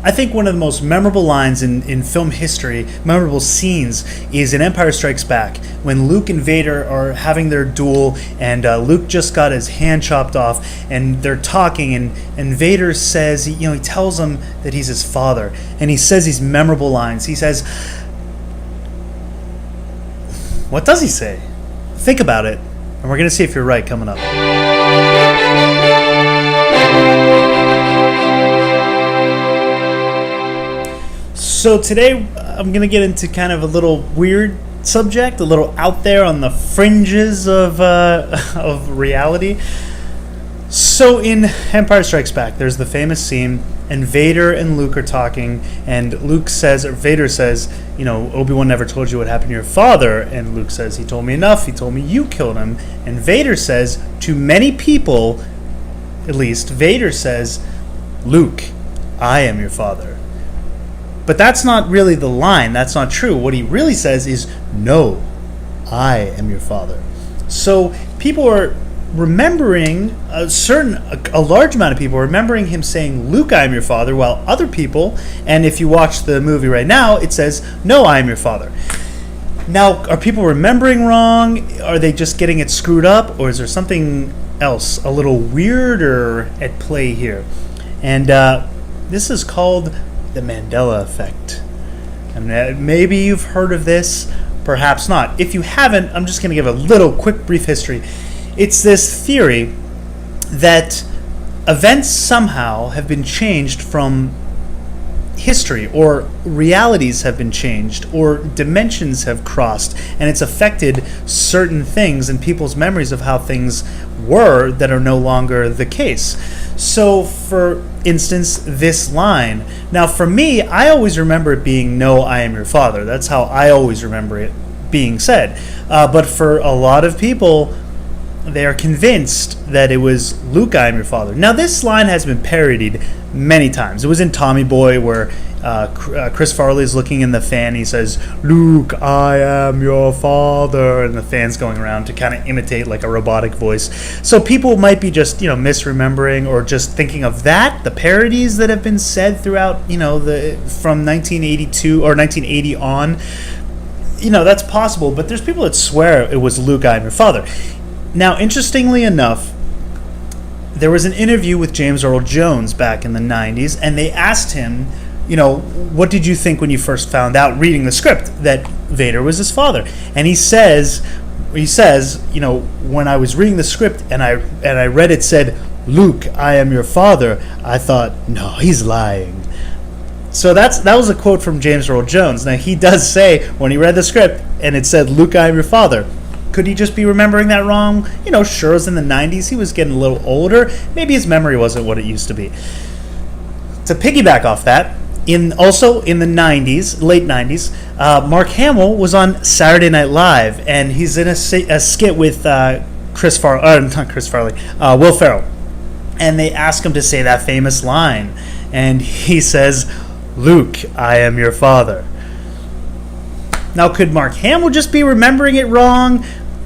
I think one of the most memorable lines in film history, memorable scenes, is in Empire Strikes Back when Luke and Vader are having their duel, and Luke just got his hand chopped off, and they're talking, and Vader says, he tells him that he's his father, and he says these memorable lines. He says, what does he say? Think about it, and we're going to see if you're right coming up. So today I'm going to get into kind of a little weird subject, a little out there on the fringes of reality. So in Empire Strikes Back, there's the famous scene, and Vader and Luke are talking, and Vader says, Obi-Wan never told you what happened to your father, and Luke says, he told me enough, he told me you killed him, and Vader says, to many people, at least, Vader says, Luke, I am your father. But that's not really the line. That's not true. What he really says is, no, I am your father. So people are remembering, a large amount of people are remembering him saying, Luke, I am your father, while other people, and if you watch the movie right now, it says, no, I am your father. Now, are people remembering wrong? Are they just getting it screwed up? Or is there something else, a little weirder at play here? And this is called the Mandela Effect. And maybe you've heard of this, perhaps not. If you haven't, I'm just going to give a little quick brief history. It's this theory that events somehow have been changed from history, or realities have been changed, or dimensions have crossed, and it's affected certain things and people's memories of how things were that are no longer the case. So, for instance, this line. Now, for me, I always remember it being, no, I am your father. That's how I always remember it being said. But for a lot of people, they are convinced that it was, Luke, I am your father. Now, this line has been parodied many times. It was in Tommy Boy, where Chris Farley is looking in the fan. He says, Luke, I am your father. And the fan's going around to kind of imitate like a robotic voice. So people might be just, misremembering, or just thinking of that, the parodies that have been said throughout, from 1982 or 1980 on. That's possible. But there's people that swear it was Luke, I am your father. Now, interestingly enough, there was an interview with James Earl Jones back in the 90s, and they asked him, what did you think when you first found out, reading the script, that Vader was his father? And he says, when I was reading the script and I read it said, Luke, I am your father, I thought, no, he's lying. So that was a quote from James Earl Jones. Now, he does say, when he read the script and it said, Luke, I am your father, could he just be remembering that wrong? Sure, it was in the 90s. He was getting a little older. Maybe his memory wasn't what it used to be. To piggyback off that, also in the 90s, late 90s, Mark Hamill was on Saturday Night Live, and he's in a skit with Will Ferrell. And they ask him to say that famous line. And he says, Luke, I am your father. Now, could Mark Hamill just be remembering it wrong?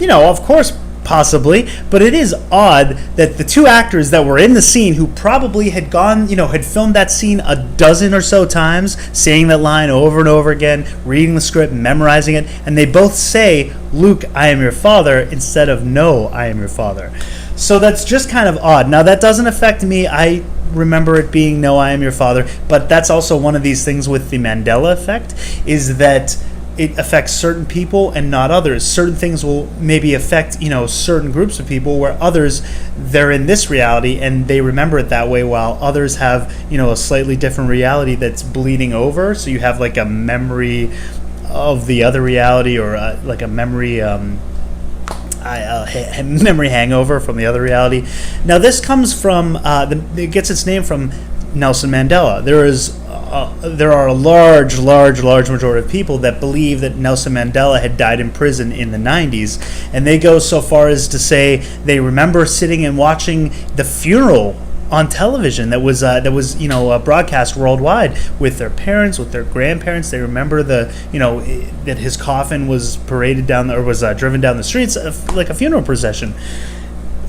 Of course, possibly, but it is odd that the two actors that were in the scene, who probably had had filmed that scene a dozen or so times, saying that line over and over again, reading the script, memorizing it, and they both say, Luke, I am your father, instead of, no, I am your father. So that's just kind of odd. Now, that doesn't affect me. I remember it being, no, I am your father, but that's also one of these things with the Mandela Effect, is that it affects certain people and not others. Certain things will maybe affect, certain groups of people, where others, they're in this reality and they remember it that way, while others have, a slightly different reality that's bleeding over. So you have like a memory of the other reality, or like a memory memory hangover from the other reality. Now, this comes from, it gets its name from Nelson Mandela. There are a large majority of people that believe that Nelson Mandela had died in prison in the 90s, and they go so far as to say they remember sitting and watching the funeral on television that was broadcast worldwide with their parents, with their grandparents. They remember that his coffin was paraded down or was driven down the streets like a funeral procession.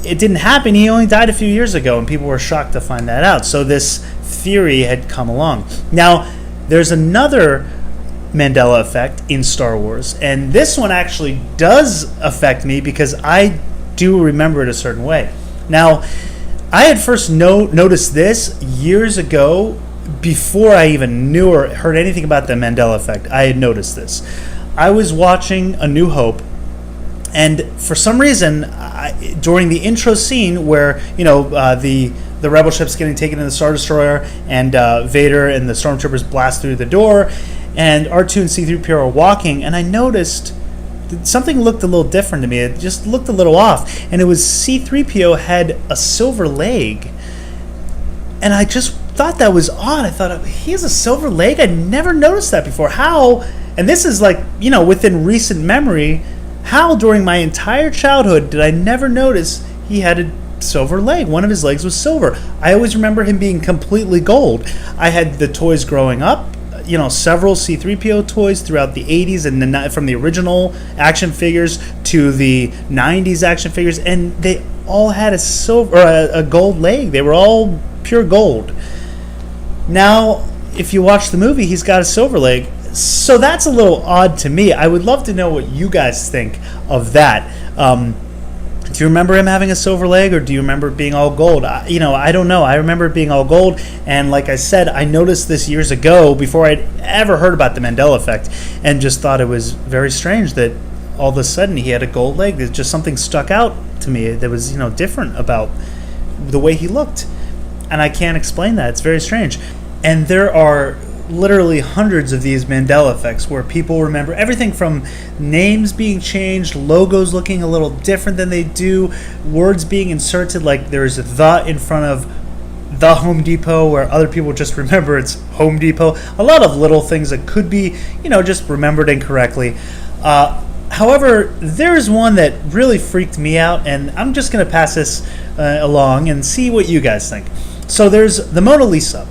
It didn't happen. He only died a few years ago, and people were shocked to find that out. So this theory had come along. Now, there's another Mandela Effect in Star Wars, and this one actually does affect me because I do remember it a certain way. Now, I had first noticed this years ago before I even knew or heard anything about the Mandela Effect. I had noticed this. I was watching A New Hope, and for some reason, during the intro scene where the rebel ship's getting taken in the Star Destroyer, and Vader and the stormtroopers blast through the door, and R2 and C-3PO are walking, and I noticed that something looked a little different to me. It just looked a little off, and it was C-3PO had a silver leg, and I just thought that was odd. I thought, he has a silver leg? I never noticed that before. How? And this is like, within recent memory, how during my entire childhood did I never notice he had a silver leg? One of his legs was silver. I always remember him being completely gold. I had the toys growing up, several C-3PO toys throughout the 80s, and from the original action figures to the 90s action figures, and they all had a gold leg. They were all pure gold. Now, if you watch the movie, he's got a silver leg. So that's a little odd to me. I would love to know what you guys think of that. Do you remember him having a silver leg, or do you remember it being all gold? I don't know. I remember it being all gold, and like I said, I noticed this years ago before I'd ever heard about the Mandela Effect, and just thought it was very strange that all of a sudden he had a gold leg. There's just something stuck out to me that was, different about the way he looked, and I can't explain that. It's very strange. And there are literally hundreds of these Mandela Effects where people remember everything from names being changed, logos looking a little different than they do, words being inserted like there's the in front of the Home Depot, where other people just remember it's Home Depot. A lot of little things that could be, just remembered incorrectly. However, there's one that really freaked me out, and I'm just going to pass this along and see what you guys think. So there's the Mona Lisa.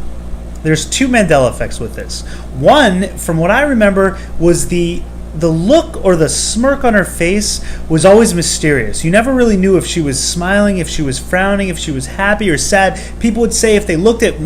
There's two Mandela Effects with this. One, from what I remember, was the look or the smirk on her face was always mysterious. You never really knew if she was smiling, if she was frowning, if she was happy or sad. People would say if they looked at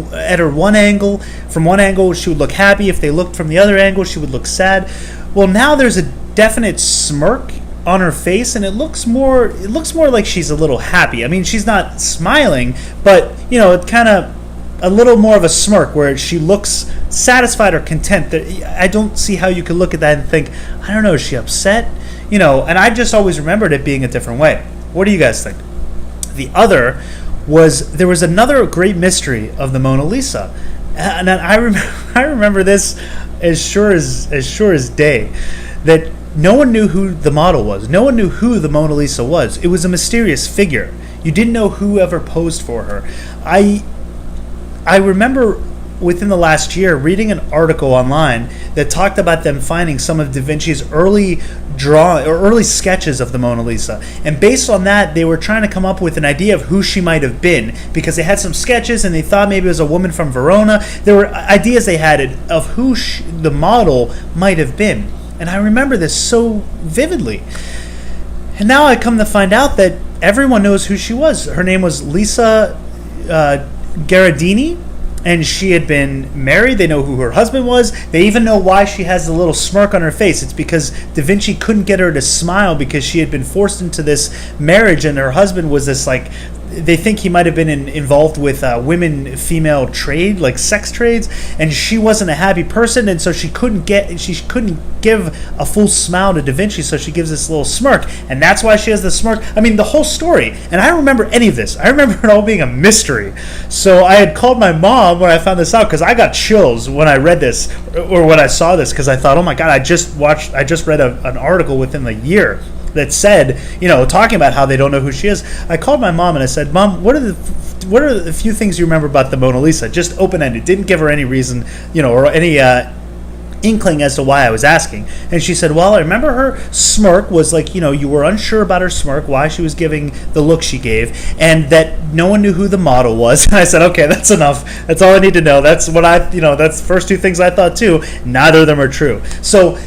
her from one angle, she would look happy. If they looked from the other angle, she would look sad. Well, now there's a definite smirk on her face, and it looks more like she's a little happy. I mean, she's not smiling, but it kind of a little more of a smirk where she looks satisfied or content. That I don't see how you could look at that and think, I don't know, is she upset? And I just always remembered it being a different way. What do you guys think? The other was, there was another great mystery of the Mona Lisa, and I remember this as sure as day, that no one knew who the model was. No one knew who the Mona Lisa was. It was a mysterious figure. You didn't know who ever posed for her. I remember within the last year reading an article online that talked about them finding some of Da Vinci's early sketches of the Mona Lisa, and based on that they were trying to come up with an idea of who she might have been, because they had some sketches and they thought maybe it was a woman from Verona. There were ideas they had of who the model might have been, and I remember this so vividly. And now I come to find out that everyone knows who she was. Her name was Lisa Gherardini, and she had been married. They know who her husband was. They even know why she has a little smirk on her face. It's because Da Vinci couldn't get her to smile because she had been forced into this marriage, and her husband was this, like, they think he might have been involved with women-female trade, like sex trades, and she wasn't a happy person, and so she couldn't give a full smile to Da Vinci, so she gives this little smirk, and that's why she has the smirk. I mean, the whole story, and I don't remember any of this. I remember it all being a mystery. So I had called my mom when I found this out, because I got chills when I read this, or when I saw this, because I thought, oh my God, I just read an article within the year that said, talking about how they don't know who she is. I called my mom and I said, Mom, what are the few things you remember about the Mona Lisa? Just open-ended. Didn't give her any reason, or any inkling as to why I was asking. And she said, well, I remember her smirk was like, you were unsure about her smirk, why she was giving the look she gave, and that no one knew who the model was. And I said, okay, that's enough. That's all I need to know. That's what that's the first two things I thought too. Neither of them are true. So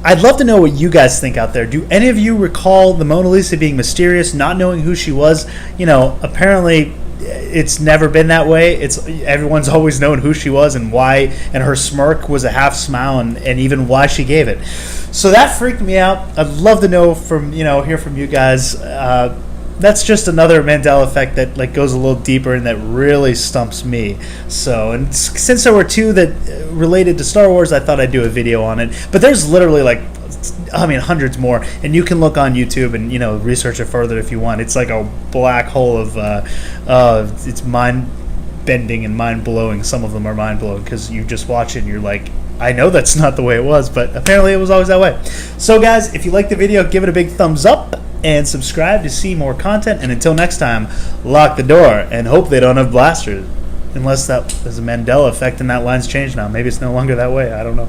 I'd love to know what you guys think out there. Do any of you recall the Mona Lisa being mysterious, not knowing who she was? Apparently it's never been that way. It's everyone's always known who she was and why, and her smirk was a half smile, and even why she gave it. So that freaked me out. I'd love to know from hear from you guys. That's just another Mandela effect that like goes a little deeper and that really stumps me. So, and since there were two that related to Star Wars, I thought I'd do a video on it. But there's literally like, I mean, hundreds more, and you can look on YouTube and research it further if you want. It's like a black hole of it's mind bending and mind blowing. Some of them are mind blowing because you just watch it and you're like, I know that's not the way it was, but apparently it was always that way. So guys, if you like the video, give it a big thumbs up and subscribe to see more content. And until next time, lock the door and hope they don't have blasters. Unless that is a Mandela effect and that line's changed now. Maybe it's no longer that way. I don't know.